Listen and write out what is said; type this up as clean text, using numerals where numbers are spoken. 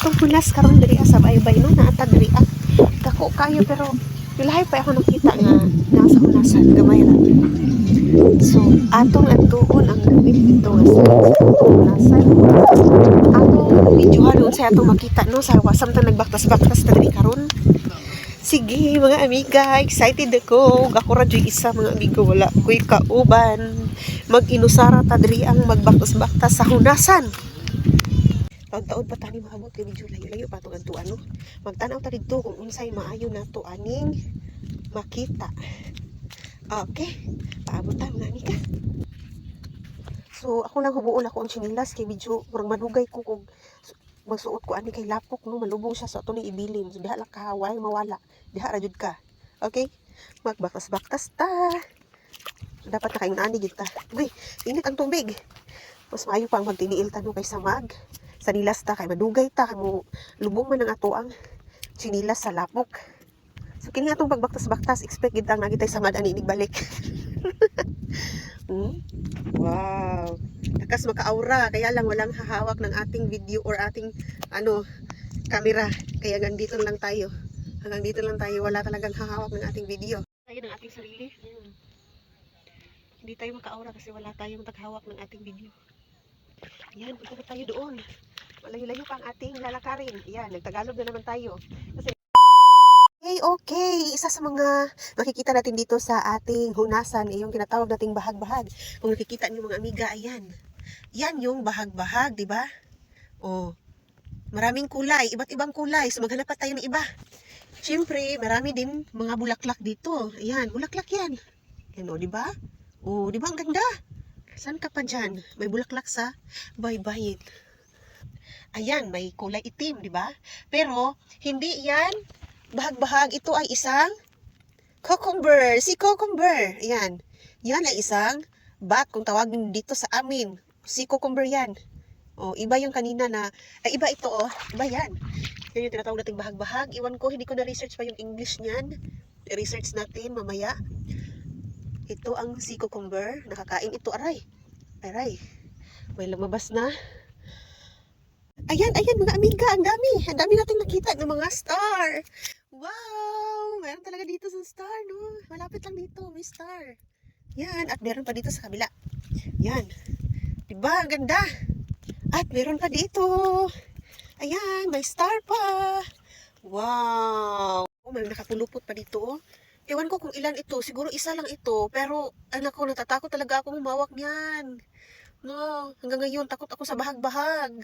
atong punas karon diri sa baybay no naata diri dako kayo pero ilahay pa ako nakita nga nasa unasan gamay ra. So atong atuon ang gamit dito nga sa unasan. Atong videohan unsay atong makita no sa samtang nagbaktas-baktas ta diri karon. Sige mga amiga, excited ako. Ako ra jud isa mga amiga wala ko'y kauban. Mag-inusara ta diri ang magbaktas-baktas sa hunasan. Taon-taon pa tani maabot kay medyo layo-layo pa tong adto ano. Magtanaw ta didto kung unsay maayo nato aning makita. Okay, paabot ta mga amiga. So ako lang hubuon ako ang chinilas kay medyo murag madugay ko kung magsuot ko ani kay lapok no malubong siya sa ato ni ibilin. So diha lang kahaway mawala. Diha ra jud ka. Okay? Magbaktas-baktas ta. So, dapat na kayong ani gid ta. Uy, init ang tubig. Mas maayo pang magtiniil ta no kaysa sa nilas ta kay madugay ta kay mo lubong man ang ato ang chinilas sa lapok. So kini atong pagbaktas-baktas expect gid ang nagitay samad ani inig balik. Wow. Takas maka-aura kaya lang walang hahawak ng ating video or ating camera. Kaya hanggang dito lang tayo. Hanggang dito lang tayo. Wala talagang hahawak ng ating video. Tayo ng ating sarili. Hindi tayo maka-aura kasi wala tayong taghawak ng ating video. Ayan, punta tayo doon. Malayo-layo pa ang ating lalakarin. Ayan, nagtagalog na naman tayo. Kasi okay. Isa sa mga makikita natin dito sa ating hunasan ay yung tinatawag nating bahag-bahag. Kung nakikita niyo mga amiga, ayan. Yan yung bahag-bahag, di ba? Oh, maraming kulay, iba't ibang kulay. So maghanap pa tayo ng iba. Siyempre, marami din mga bulaklak dito. Ayan, bulaklak yan. Yan o, di ba? Oh, di ba ang ganda? Saan ka pa dyan? May bulaklak sa baybayin. Ayan, may kulay itim, di ba? Pero, hindi yan bahag-bahag. Ito ay isang cucumber. Si cucumber. Ayan. Yan ay isang bat kung tawagin dito sa amin. Si cucumber yan. O, iba yung kanina na, ay iba ito oh. Iba yan. Yan yung tinatawag nating bahag-bahag. Iwan ko, hindi ko na-research pa yung English niyan. I-research natin mamaya. Ito ang si cucumber. Nakakain ito. Aray. Aray. May lumabas na. Ayan, ayan mga amiga, ang dami. Ang dami nating nakita ng mga star. Wow! Meron talaga dito sa star, no? Malapit lang dito, may star. Yan, at meron pa dito sa kabila. Yan. Diba? Ang ganda. At meron pa dito. Ayan, may star pa. Wow! May nakapulupot pa dito. Ewan ko kung ilan ito. Siguro isa lang ito. Pero, anak ko, natatakot talaga ako humawak niyan. No, hanggang ngayon, takot ako sa bahag-bahag.